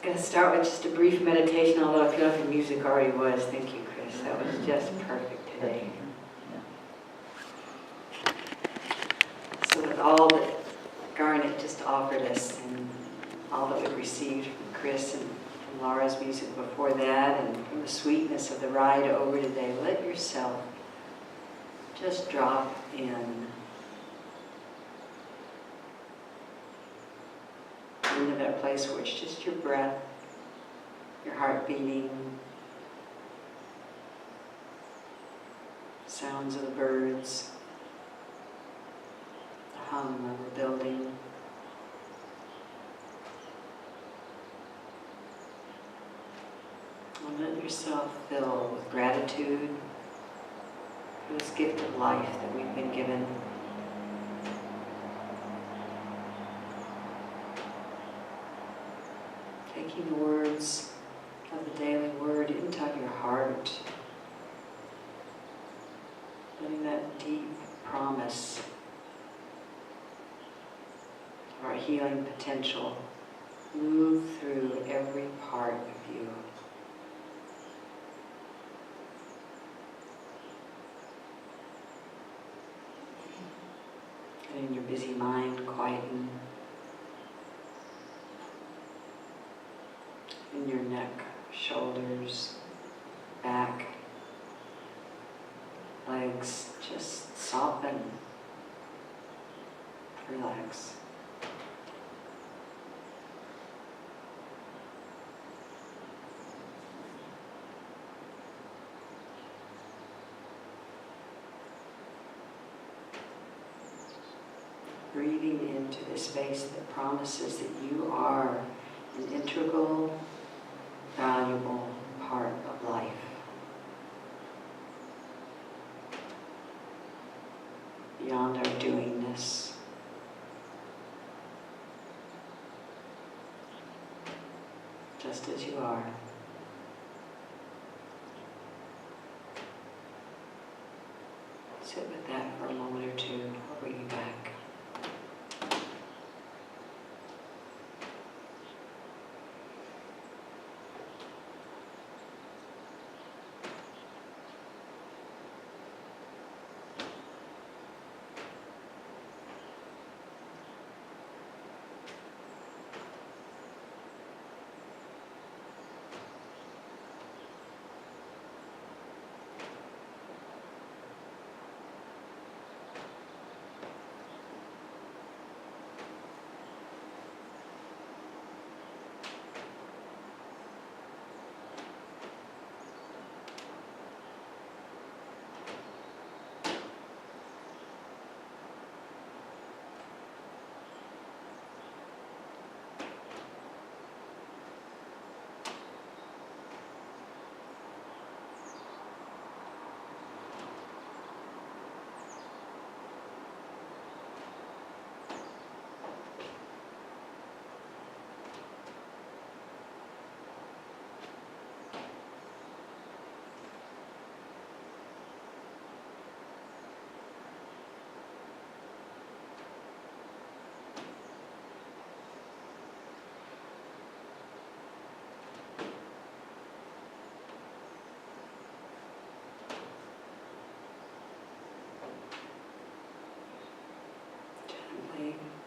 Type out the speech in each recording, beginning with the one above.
I'm going to start with just a brief meditation, although I feel like the music already was. Thank you, Chris. That was just perfect today. So with all that Garnet just offered us and all that we received from Chris and from Laura's music before that and from the sweetness of the ride over today, let yourself just drop in into that place where it's just your breath, your heart beating, sounds of the birds, the hum of the building. And let yourself fill with gratitude for this gift of life that we've been given. Taking the words of the daily word into your heart, letting that deep promise of our healing potential move through every part of you. And in your busy mind, quieten. In your neck, shoulders, back, legs, just soften, relax. Breathing into the space that promises that you are an integral, valuable part of life. Beyond our doingness. Just as you are. Sit with that for a moment or two. I'll bring you back.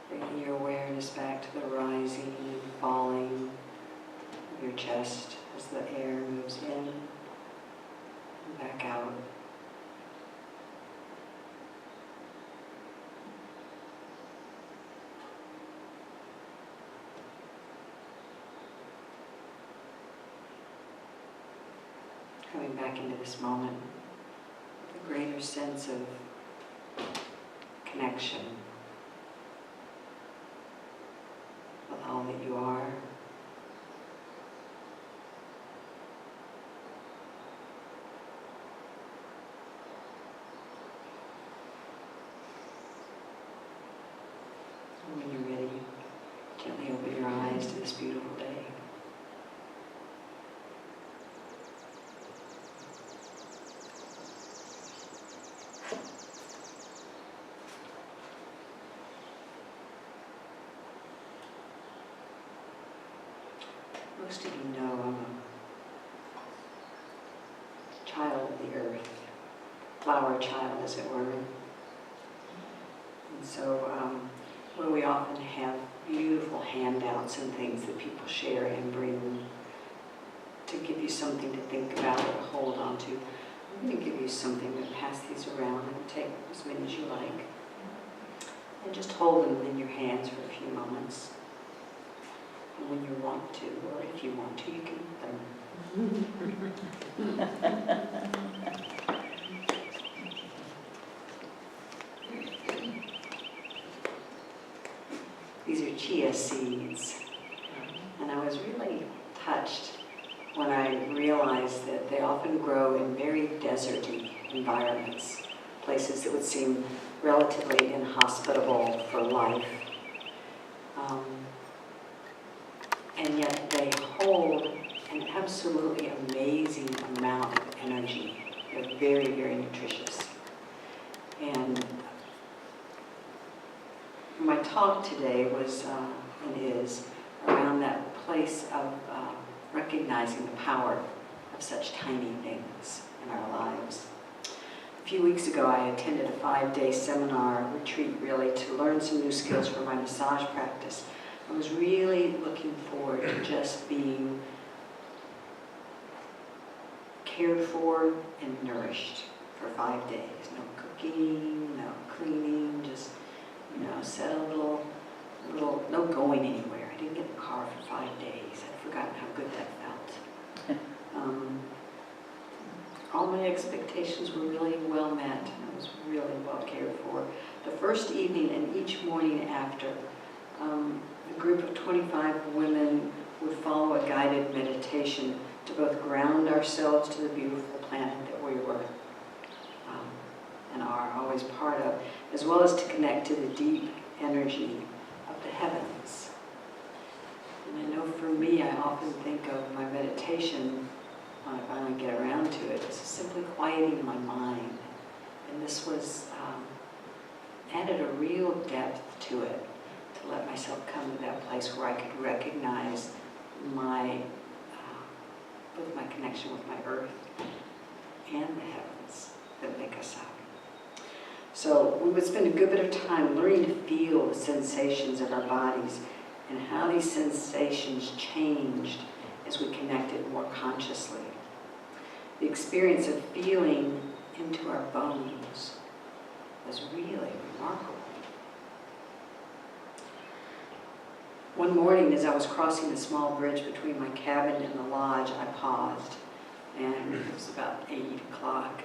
Bringing your awareness back to the rising and falling of your chest as the air moves in and back out. Coming back into this moment with a greater sense of connection with all that you are. And when you're ready, gently open your eyes to this beautiful day. most of you know I'm a child of the earth, flower child, as it were. And so, where we often have beautiful handouts and things that people share and bring to give you something to think about or to hold on to, I'm going to give you something to pass these around and take as many as you like. And just hold them in your hands for a few moments. And when you want to, or if you want to, you can eat them. These are chia seeds. And I was really touched when I realized that they often grow in very deserty environments, places that would seem relatively inhospitable for life. And yet they hold an absolutely amazing amount of energy. They're very, very nutritious. And my talk today was, and is, around that place of recognizing the power of such tiny things in our lives. A few weeks ago, I attended a 5-day seminar retreat, really, to learn some new skills for my massage practice. I was really looking forward to just being cared for and nourished for 5 days. No cooking, no cleaning, just, set a little, no going anywhere. I didn't get in the car for 5 days. I'd forgotten how good that felt. All my expectations were really well met. I was really well cared for. The first evening and each morning after, a group of 25 women would follow a guided meditation to both ground ourselves to the beautiful planet that we were and are always part of, as well as to connect to the deep energy of the heavens. And I know for me, I often think of my meditation, when I finally get around to it, as simply quieting my mind. And this was added a real depth to it, to let myself come to that place where I could recognize both my connection with my earth and the heavens that make us up. So we would spend a good bit of time learning to feel the sensations of our bodies and how these sensations changed as we connected more consciously. The experience of feeling into our bones was really remarkable. One morning, as I was crossing the small bridge between my cabin and the lodge, I paused, and it was about 8 o'clock,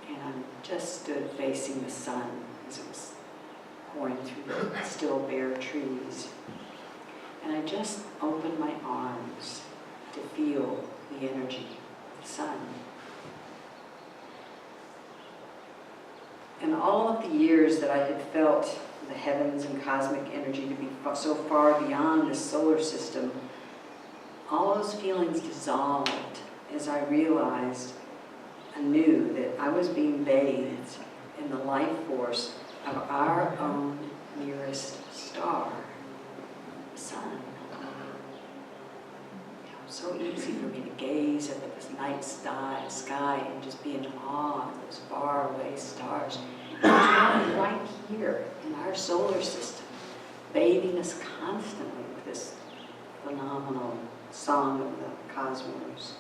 and I just stood facing the sun as it was pouring through the still bare trees. And I just opened my arms to feel the energy of the sun. And all of the years that I had felt the heavens and cosmic energy to be so far beyond the solar system, all those feelings dissolved as I realized anew that I was being bathed in the life force of our own nearest star, the sun. It was so easy for me to gaze at this night sky and just be in awe of those faraway stars. It was right here in our solar system, bathing us constantly with this phenomenal song of the cosmos.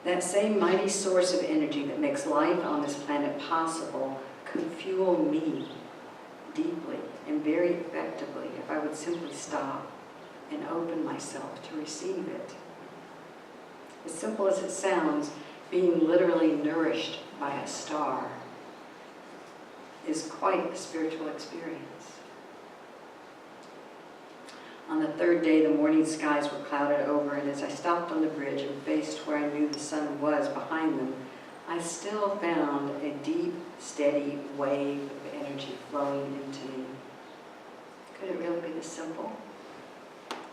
That same mighty source of energy that makes life on this planet possible could fuel me deeply and very effectively if I would simply stop and open myself to receive it. As simple as it sounds, being literally nourished by a star is quite a spiritual experience. On the third day, the morning skies were clouded over, and as I stopped on the bridge and faced where I knew the sun was behind them, I still found a deep, steady wave of energy flowing into me. Could it really be this simple?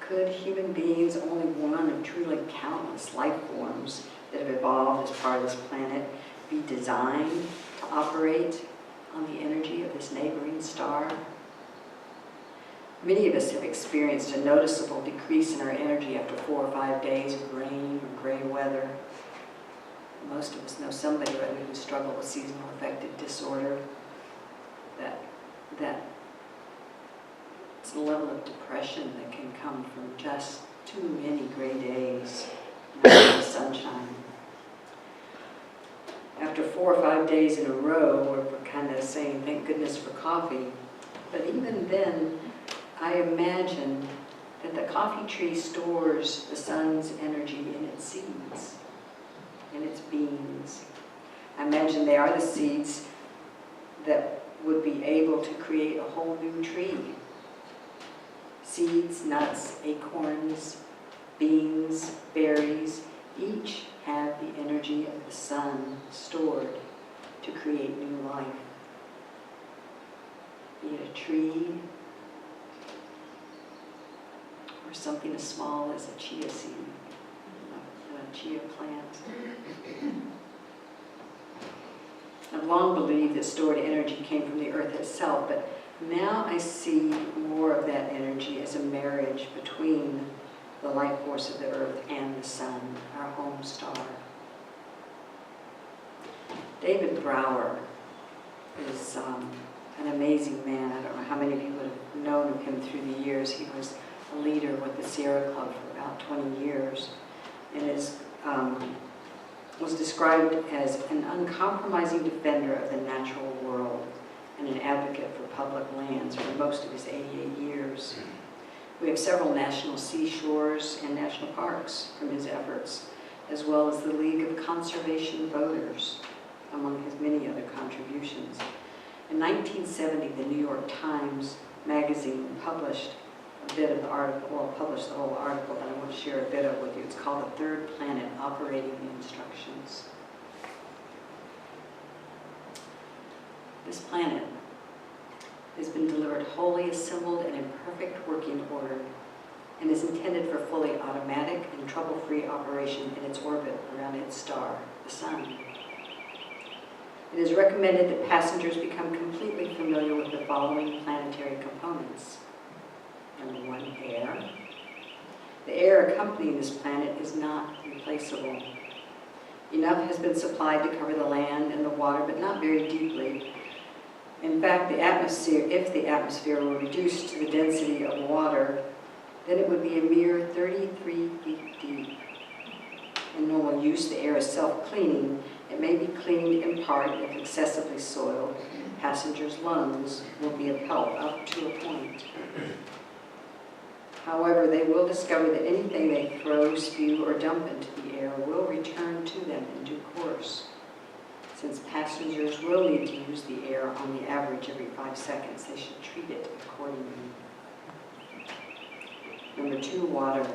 Could human beings, only one of truly countless life forms that have evolved as part of this planet, be designed to operate on the energy of this neighboring star? Many of us have experienced a noticeable decrease in our energy after 4 or 5 days of rain or gray weather. Most of us know somebody who struggles with seasonal affective disorder. That it's a level of depression that can come from just too many gray days, not enough sunshine. After 4 or 5 days in a row, we're kind of saying, thank goodness for coffee. But even then, I imagine that the coffee tree stores the sun's energy in its seeds, in its beans. I imagine they are the seeds that would be able to create a whole new tree. Seeds, nuts, acorns, beans, berries, each have the energy of the sun stored to create new life. Be it a tree, or something as small as a chia seed, a chia plant. I've long believed that stored energy came from the earth itself, but now I see more of that energy as a marriage between the life force of the earth and the sun, our home star. David Brower is an amazing man. I don't know how many of you would have known of him through the years. He was a leader with the Sierra Club for about 20 years and was described as an uncompromising defender of the natural world and an advocate for public lands for most of his 88 years. We have several national seashores and national parks from his efforts, as well as the League of Conservation Voters, among his many other contributions. In 1970, the New York Times magazine published a bit of the article, well, published the whole article, but I want to share a bit of it with you. It's called The Third Planet, Operating Instructions. This planet has been delivered wholly assembled and in perfect working order and is intended for fully automatic and trouble-free operation in its orbit around its star, the sun. It is recommended that passengers become completely familiar with the following planetary components. Number 1, air. The air accompanying this planet is not replaceable. Enough has been supplied to cover the land and the water, but not very deeply. In fact, if the atmosphere were reduced to the density of water, then it would be a mere 33 feet deep. In normal use, the air is self-cleaning. It may be cleaned in part if excessively soiled. Passengers' lungs will be of help up to a point. However, they will discover that anything they throw, spew, or dump into the air will return to them in due course. Since passengers will need to use the air on the average every 5 seconds, they should treat it accordingly. Number 2, water.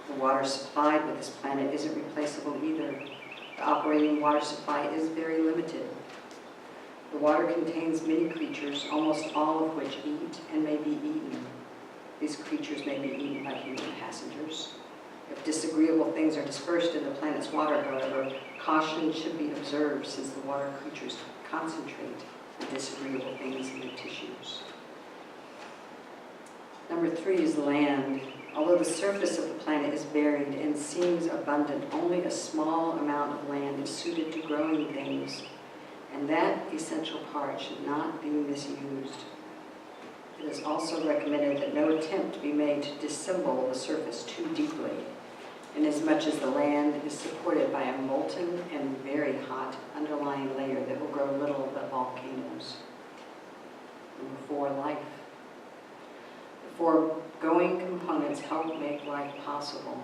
The water supplied with this planet isn't replaceable either. The operating water supply is very limited. The water contains many creatures, almost all of which eat and may be eaten. These creatures may be eaten by human passengers. If disagreeable things are dispersed in the planet's water, however, caution should be observed since the water creatures concentrate the disagreeable things in their tissues. Number 3 is land. Although the surface of the planet is varied and seems abundant, only a small amount of land is suited to growing things, and that essential part should not be misused. It is also recommended that no attempt be made to dissemble the surface too deeply, inasmuch as the land is supported by a molten and very hot underlying layer that will grow little but volcanoes. Number 4, life. The foregoing components help make life possible.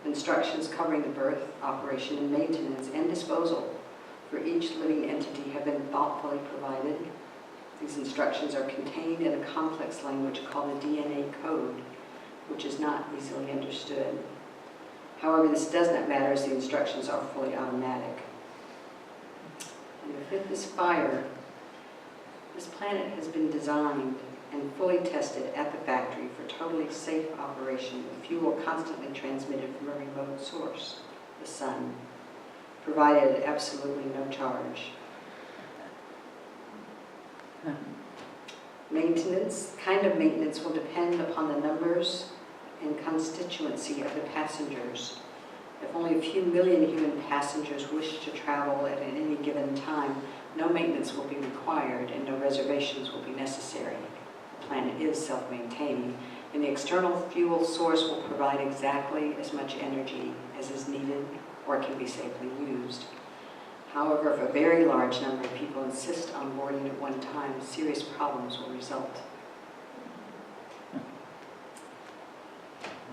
Instructions covering the birth, operation, and maintenance and disposal for each living entity have been thoughtfully provided. These instructions are contained in a complex language called the DNA code, which is not easily understood. However, this does not matter as the instructions are fully automatic. And the 5th is fire. This planet has been designed and fully tested at the factory for totally safe operation with fuel constantly transmitted from a remote source, the sun, provided at absolutely no charge. Kind of maintenance will depend upon the numbers and constituency of the passengers. If only a few million human passengers wish to travel at any given time, no maintenance will be required and no reservations will be necessary. The planet is self-maintaining, and the external fuel source will provide exactly as much energy as is needed or can be safely used. However, if a very large number of people insist on boarding at one time, serious problems will result.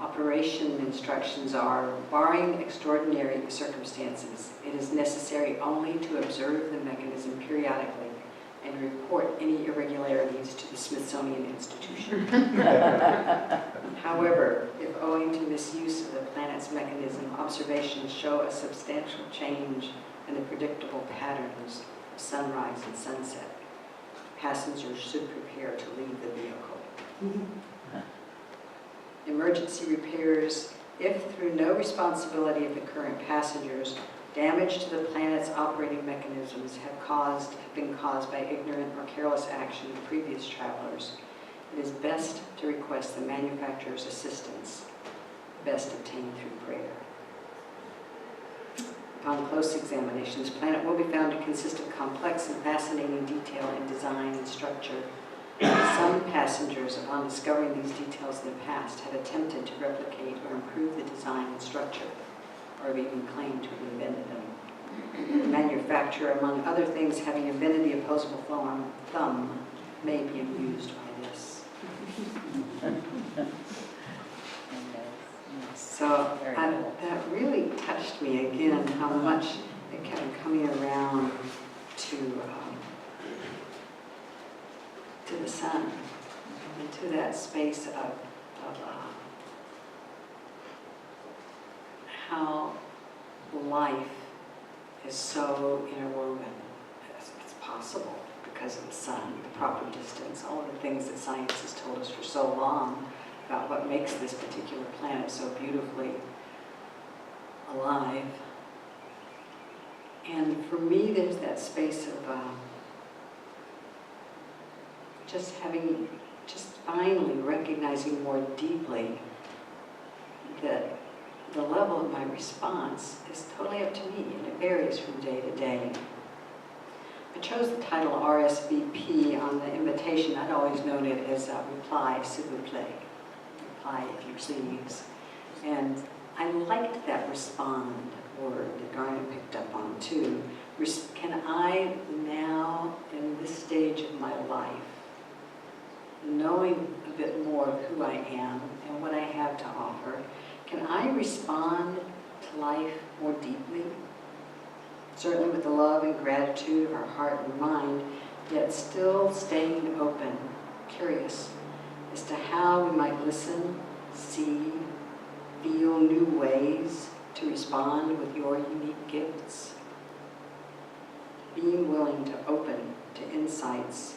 Operation instructions are, barring extraordinary circumstances, it is necessary only to observe the mechanism periodically and report any irregularities to the Smithsonian Institution. However, if owing to misuse of the planet's mechanism, observations show a substantial change in the predictable patterns of sunrise and sunset, passengers should prepare to leave the vehicle. Emergency repairs, if through no responsibility of the current passengers, damage to the planet's operating mechanisms have been caused by ignorant or careless action of previous travelers, it is best to request the manufacturer's assistance, best obtained through prayer. Upon close examination, this planet will be found to consist of complex and fascinating detail in design and structure. Some passengers, upon discovering these details in the past, have attempted to replicate or improve the design and structure, or have even claimed to have invented them. The manufacturer, among other things, having invented the opposable thumb, may be amused by this. So that really touched me again, how much it kept coming around to the sun and to that space of how life is so interwoven as it's possible because of the sun, the proper distance, all of the things that science has told us for so long about what makes this particular planet so beautifully alive. And for me, there's that space of just finally recognizing more deeply that the level of my response is totally up to me, and it varies from day to day. I chose the title RSVP on the invitation. I'd always known it as reply, s'il vous plaît, reply if you please. And I liked that respond word that Garnet picked up on too. Can I now, in this stage of my life, knowing a bit more of who I am and what I have to offer, can I respond to life more deeply? Certainly with the love and gratitude of our heart and mind, yet still staying open, curious as to how we might listen, see, feel new ways to respond with your unique gifts. Being willing to open to insights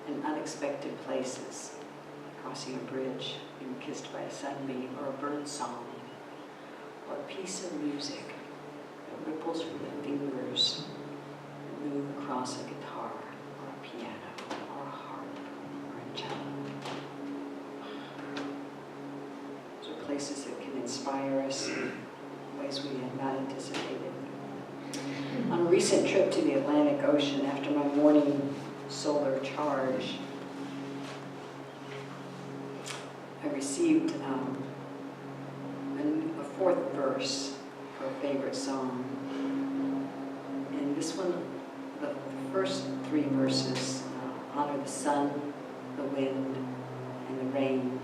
in unexpected places, crossing a bridge, being kissed by a sunbeam, or a bird song, or a piece of music that ripples from the fingers that move across a guitar, or a piano, or a harp, or a cello. Those are places that can inspire us in ways we had not anticipated. On a recent trip to the Atlantic Ocean, after my morning solar charge, I received a fourth verse for a favorite song. And this one, the first three verses honor the sun, the wind, and the rain.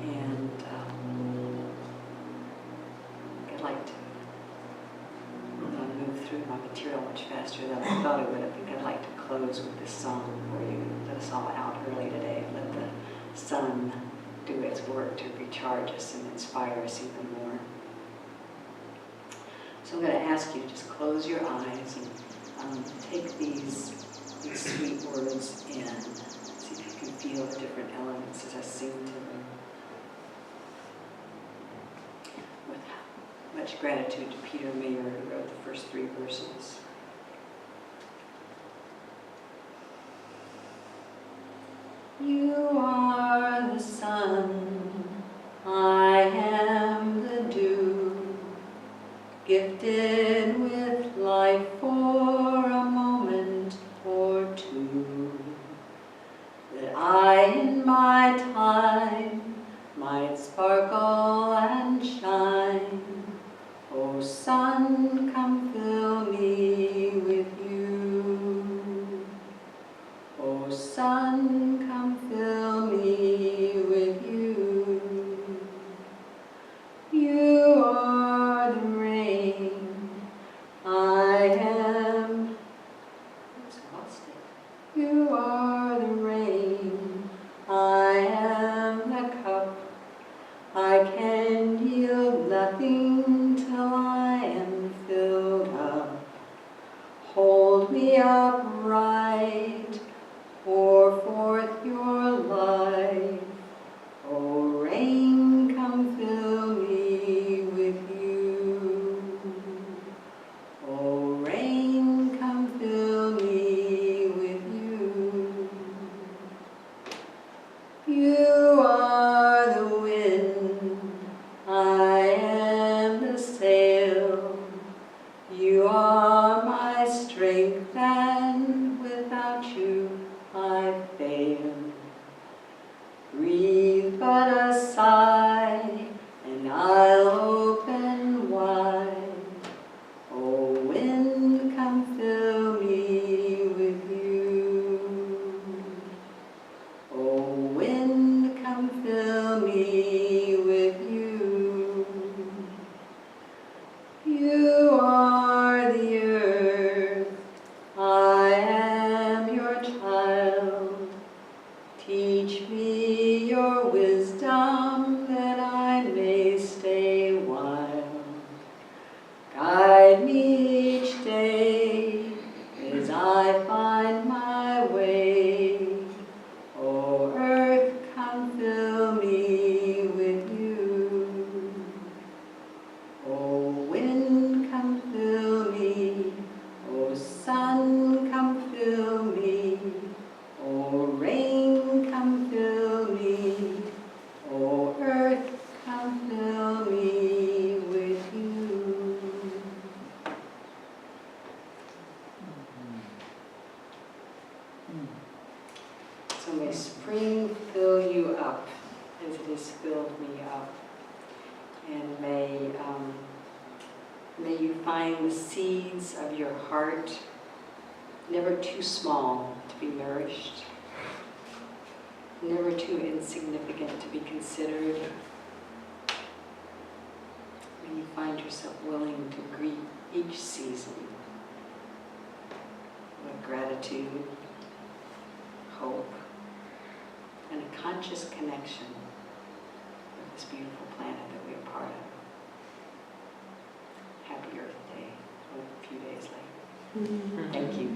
And I'd like to move through my material much faster than I thought I would. I think I'd like to close with this song for you. Let us all out early today. Let the sun do its work to recharge us and inspire us even more. So I'm going to ask you to just close your eyes and take these sweet words in. See if you can feel the different elements as I sing to them. With much gratitude to Peter Mayer, who wrote the first three verses. I in my time might sparkle and shine. O sun, come fill me with you. O sun, come fill me with you. You are the rain, I am exhausted. You are the rain, I am the cup. I can yield nothing till I am filled up. Hold me upright, pour forth your life. O rain, come fill me with you. O rain, come fill me with you. You are the wind, I am the sail. You are my strength, and without you I fail. Breathe but a sigh, and I'll open wide. O wind, come fill me with you. O wind, come fill me with you. You are the earth, I am your child. Teach me your wisdom that I may stay wild. Guide me each day as I find my way. O earth, come fill me with you. O wind, come fill me. O sun, come fill me. O rain, come fill me. O earth, come fill me with you. So may spring fill you up as it has filled me up. And may you find the seeds of your heart never too small to be nourished, never too insignificant to be considered. May you find yourself willing to greet each season with gratitude, hope, and a conscious connection with this beautiful planet that we are part of. Happy Earth Day, a few days later. Thank you.